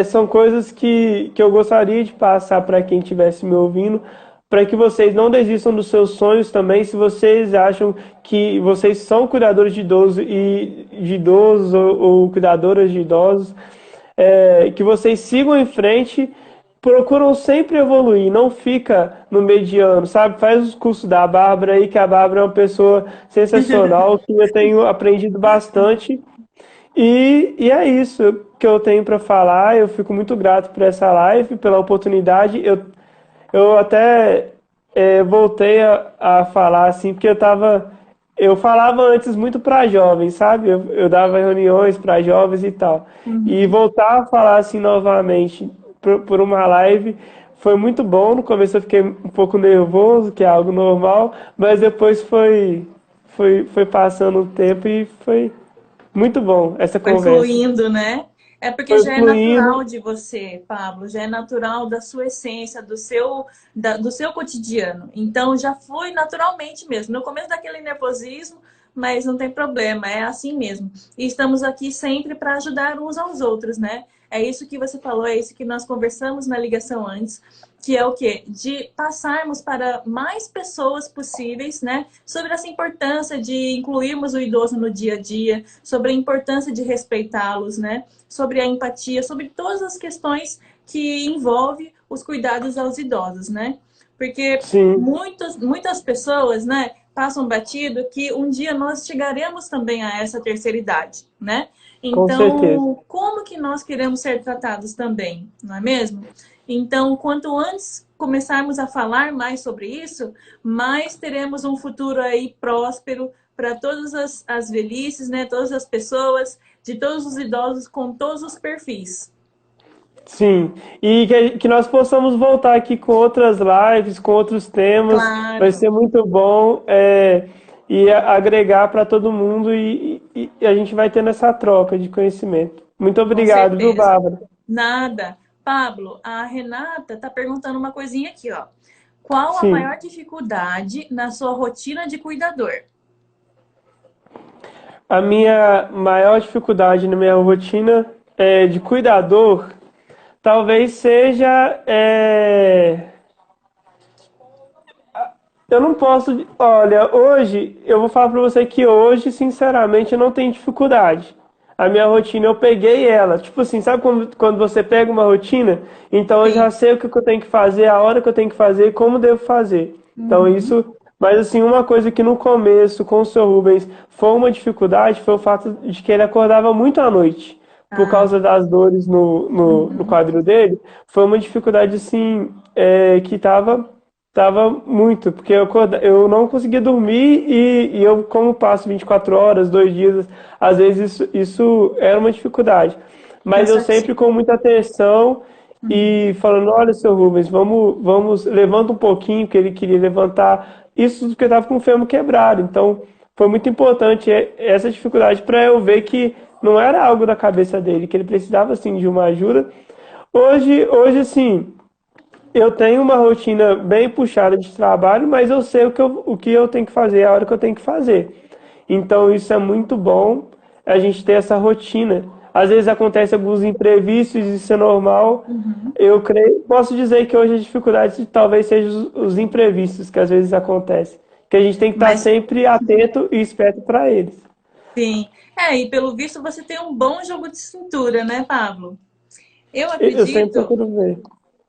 são coisas que eu gostaria de passar para quem estivesse me ouvindo, para que vocês não desistam dos seus sonhos também, se vocês acham que vocês são cuidadores de idosos e de idosos ou cuidadoras de idosos, que vocês sigam em frente, procuram sempre evoluir, não fica no mediano, sabe? Faz os cursos da Bárbara aí, que a Bárbara é uma pessoa sensacional, que eu tenho aprendido bastante. E é isso que eu tenho para falar. Eu fico muito grato por essa live, pela oportunidade. Eu até voltei a falar assim, porque eu falava antes muito para jovens, sabe? Eu dava reuniões para jovens e tal. E Uhum. voltar a falar assim novamente por uma live foi muito bom. No começo eu fiquei um pouco nervoso, que é algo normal, mas depois foi passando o tempo e foi muito bom essa Foi conversa. fluindo, né? É porque Foi já é fluindo. natural de você, Pablo, já é natural da sua essência, do seu cotidiano. Então já foi naturalmente mesmo. No começo daquele nervosismo, mas não tem problema, é assim mesmo. E estamos aqui sempre para ajudar uns aos outros, né? É isso que você falou, é isso que nós conversamos na ligação antes, que é o quê? De passarmos para mais pessoas possíveis, né? Sobre essa importância de incluirmos o idoso no dia a dia, sobre a importância de respeitá-los, né? Sobre a empatia, sobre todas as questões que envolvem os cuidados aos idosos, né? Porque Sim, muitas pessoas, né, passam batido que um dia nós chegaremos também a essa terceira idade, né? com certeza. Então, como que nós queremos ser tratados também, não é mesmo? Então, quanto antes começarmos a falar mais sobre isso, mais teremos um futuro aí próspero para todas as velhices, né? Todas as pessoas, de todos os idosos, com todos os perfis. Sim, e que nós possamos voltar aqui com outras lives, com outros temas, vai Claro, ser muito bom e agregar para todo mundo e a gente vai tendo essa troca de conhecimento. Muito com obrigado, viu, certeza. Bárbara? Nada. Pablo, a Renata está perguntando uma coisinha aqui, ó. Qual a Sim, maior dificuldade na sua rotina de cuidador? a minha maior dificuldade na minha rotina de cuidador talvez seja eu não posso. Olha, hoje, eu vou falar pra você que hoje, sinceramente, eu não tenho dificuldade. A minha rotina, eu peguei ela. Tipo assim, sabe quando você pega uma rotina? Então eu já Sim. sei o que eu tenho que fazer, a hora que eu tenho que fazer e como devo fazer. Então Uhum. isso. Mas assim, uma coisa que no começo, com o seu Rubens, foi uma dificuldade, foi o fato de que ele acordava muito à noite. Por Ah, causa das dores no uhum. quadril dele, foi uma dificuldade assim, que tava muito, porque eu não conseguia dormir e eu, como passo 24 horas, 2 dias, às vezes isso era uma dificuldade. Mas eu sempre Cansativo. com muita atenção Uhum. e falando, olha, seu Rubens, levanta um pouquinho, que ele queria levantar. Isso porque eu estava com o fêmur quebrado. Então, foi muito importante essa dificuldade para eu ver que não era algo da cabeça dele, que ele precisava, assim, de uma ajuda. Hoje, assim, eu tenho uma rotina bem puxada de trabalho, mas eu sei o que eu tenho que fazer, a hora que eu tenho que fazer. Então isso é muito bom, a gente ter essa rotina. Às vezes acontecem alguns imprevistos, isso é normal. Uhum. Eu creio, posso dizer que hoje a dificuldade talvez seja os imprevistos que às vezes acontecem, que a gente tem que estar Mas sempre atento e esperto para eles. sim. É, e pelo visto você tem um bom jogo de cintura, né, Pablo? Eu Eu sempre acredito, procuro ver.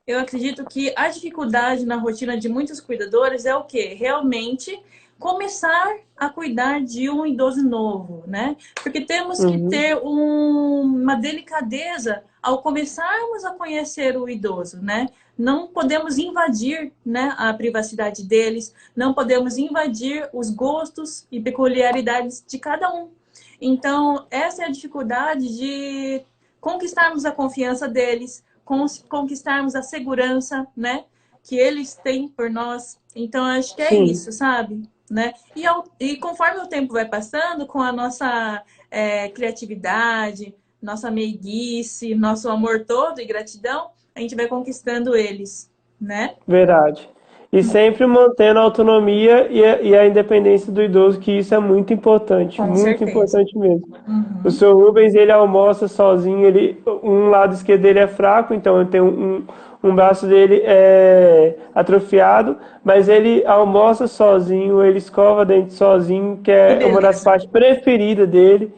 eu acredito que a dificuldade na rotina de muitos cuidadores é o quê? Realmente começar a cuidar de um idoso novo, né? Porque temos que Uhum. ter uma delicadeza ao começarmos a conhecer o idoso, né? Não podemos invadir, né, a privacidade deles, não podemos invadir os gostos e peculiaridades de cada um. Então, essa é a dificuldade de conquistarmos a confiança deles, conquistarmos a segurança, né, que eles têm por nós. Então, acho que é Sim, isso, sabe? Né? E conforme o tempo vai passando, com a nossa criatividade, nossa meiguice, nosso amor todo e gratidão, a gente vai conquistando eles, né? verdade. e sempre mantendo a autonomia e a independência do idoso, que isso é Com muito certeza. importante mesmo. O Uhum. seu Rubens, ele almoça sozinho, um lado esquerdo dele é fraco, então ele tem um braço dele atrofiado, mas ele almoça sozinho, ele escova dente sozinho, que Que é uma das beleza. partes preferidas dele.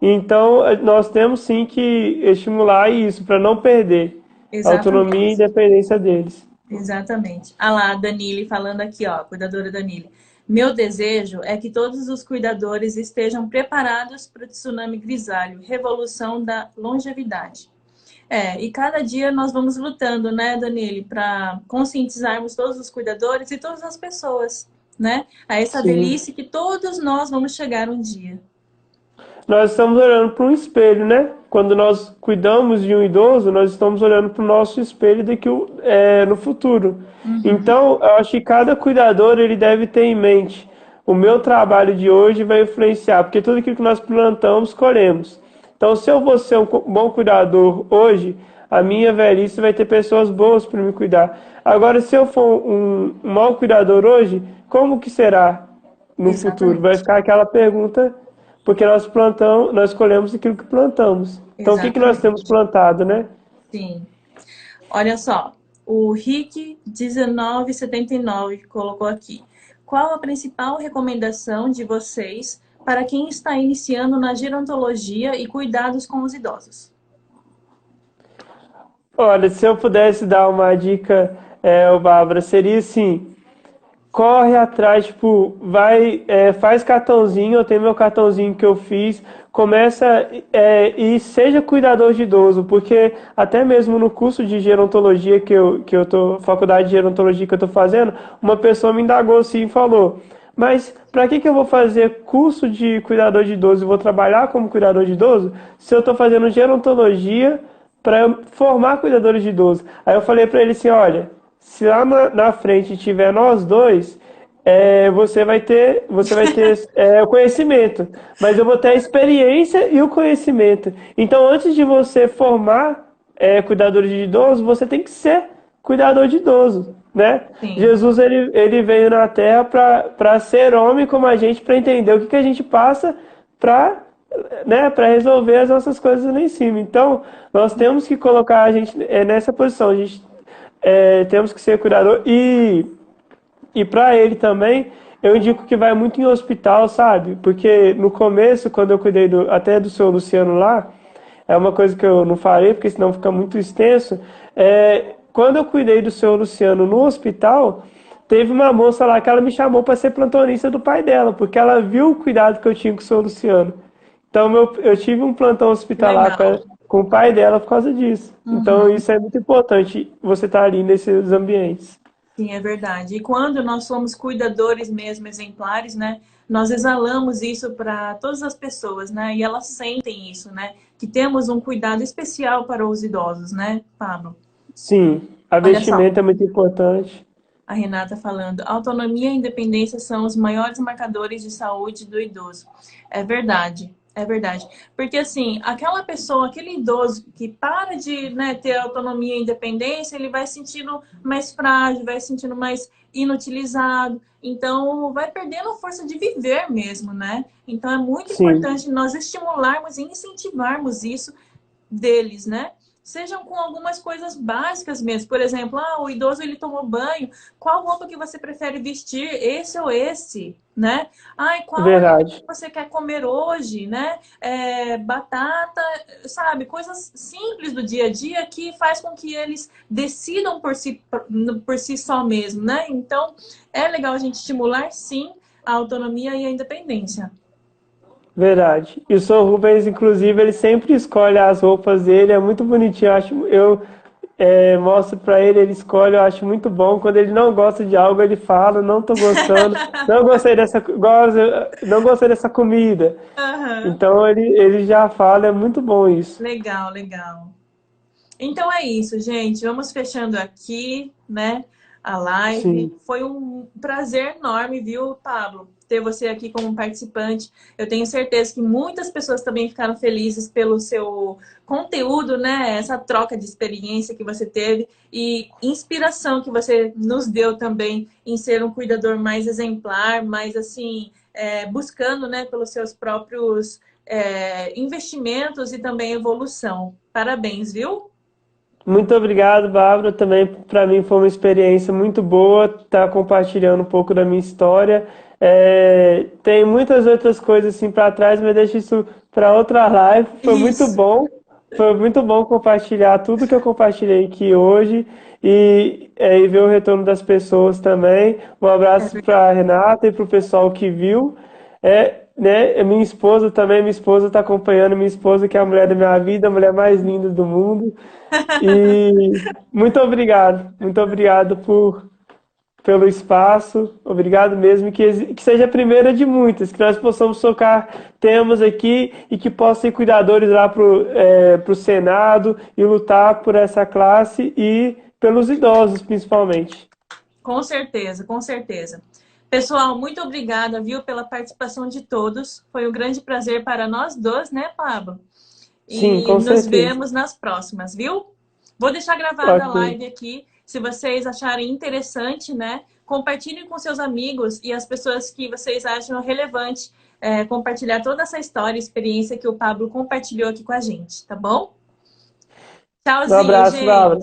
Então, nós temos sim que estimular isso, para não perder a autonomia e Exatamente. independência deles. Exatamente. Ah lá, a Danile falando aqui, ó, cuidadora Danile. Meu desejo é que todos os cuidadores estejam preparados para o tsunami grisalho, revolução da longevidade. E cada dia nós vamos lutando, né, Danile, para conscientizarmos todos os cuidadores e todas as pessoas, né, a essa Sim. velhice que todos nós vamos chegar um dia. Nós estamos olhando para um espelho, né? Quando nós cuidamos de um idoso, nós estamos olhando para o nosso espelho no futuro. Uhum. Então, eu acho que cada cuidador ele deve ter em mente: o meu trabalho de hoje vai influenciar, porque tudo aquilo que nós plantamos, colhemos. Então, se eu vou ser um bom cuidador hoje, a minha velhice vai ter pessoas boas para me cuidar. Agora, se eu for um mau cuidador hoje, como que será no futuro? Vai Exatamente. ficar aquela pergunta, porque nós colhemos aquilo que plantamos. Então, o que que nós temos Exatamente. plantado, né? Sim. Olha só, o Rick 1979 colocou aqui. Qual a principal recomendação de vocês para quem está iniciando na gerontologia e cuidados com os idosos? Olha, se eu pudesse dar uma dica, Bárbara, seria assim: corre atrás, tipo, faz cartãozinho, eu tenho meu cartãozinho que eu fiz, começa e seja cuidador de idoso, porque até mesmo no curso de gerontologia faculdade de gerontologia que eu tô fazendo, uma pessoa me indagou assim e falou: mas para que eu vou fazer curso de cuidador de idoso e vou trabalhar como cuidador de idoso se eu estou fazendo gerontologia para formar cuidadores de idoso? Aí eu falei para ele assim: olha, se lá na frente tiver nós dois, você vai ter o conhecimento, mas eu vou ter a experiência e o conhecimento. Então, antes de você formar cuidadores de idoso, você tem que ser cuidador de idoso, né? Sim, Jesus ele veio na Terra para ser homem como a gente, para entender o que a gente passa para, né, para resolver as nossas coisas lá em cima. Então, nós temos que colocar a gente nessa posição. A gente temos que ser cuidador e para ele também, eu indico que vai muito em hospital, sabe? Porque no começo, quando eu cuidei até do seu Luciano lá, é uma coisa que eu não falei, porque senão fica muito extenso. Quando eu cuidei do seu Luciano no hospital, teve uma moça lá que ela me chamou para ser plantonista do pai dela, porque ela viu o cuidado que eu tinha com o seu Luciano. Então eu tive um plantão hospitalar legal. com o pai dela por causa disso. Então Uhum. isso é muito importante, você estar ali nesses ambientes. Sim, é verdade. E quando nós somos cuidadores mesmo, exemplares, né? Nós exalamos isso para todas as pessoas, né? E elas sentem isso, né? Que temos um cuidado especial para os idosos, né, Pablo? Sim, a Olha só, vestimenta é muito importante. a Renata falando, autonomia e independência são os maiores marcadores de saúde do idoso. É verdade, é verdade. Porque assim, aquela pessoa, aquele idoso que para de, né, ter autonomia e independência, ele vai se sentindo mais frágil, vai se sentindo mais inutilizado. Então, vai perdendo a força de viver mesmo, né? Então, é muito Sim, importante nós estimularmos e incentivarmos isso deles, né? Sejam com algumas coisas básicas mesmo. Por exemplo, o idoso ele tomou banho, qual roupa que você prefere vestir? Esse ou esse, né? Ai, qual alimento verdade. você quer comer hoje, né? Batata, sabe? Coisas simples do dia a dia que faz com que eles decidam por si só mesmo, né? Então, é legal a gente estimular, sim, a autonomia e a independência. Verdade. E o Sr. Rubens, inclusive, ele sempre escolhe as roupas dele, é muito bonitinho. Eu mostro pra ele, ele escolhe, eu acho muito bom. Quando ele não gosta de algo, ele fala: não tô gostando, não gostei dessa comida. Aham. Então ele já fala, é muito bom isso. Legal, legal. Então é isso, gente. Vamos fechando aqui, né? a live. Sim. Foi um prazer enorme, viu, Pablo, ter você aqui como participante. Eu tenho certeza que muitas pessoas também ficaram felizes pelo seu conteúdo, né? Essa troca de experiência que você teve e inspiração que você nos deu também em ser um cuidador mais exemplar, mais assim, buscando, né, pelos seus próprios investimentos e também evolução. Parabéns, viu? Muito obrigado, Bárbara. Também para mim foi uma experiência muito boa estar compartilhando um pouco da minha história. Tem muitas outras coisas assim para trás, mas deixa isso para outra live. Foi muito Isso. bom. Foi muito bom compartilhar tudo que eu compartilhei aqui hoje e ver o retorno das pessoas também. Um É abraço para verdade. a Renata e para o pessoal que viu. Minha esposa também, minha esposa está acompanhando, minha esposa que é a mulher da minha vida, a mulher mais linda do mundo. E muito obrigado pelo espaço, obrigado mesmo, que seja a primeira de muitas, que nós possamos tocar temas aqui e que possam ir cuidadores lá pro Senado e lutar por essa classe e pelos idosos, principalmente. Com certeza, com certeza. Pessoal, muito obrigada, viu, pela participação de todos. Foi um grande prazer para nós dois, né, Pablo? Sim, E com nos certeza. vemos nas próximas, viu? Vou deixar gravada a Ok. live aqui. Se vocês acharem interessante, né? Compartilhem com seus amigos e as pessoas que vocês acham relevante compartilhar toda essa história e experiência que o Pablo compartilhou aqui com a gente, tá bom? Um Tchauzinho, abraço, gente! Laura.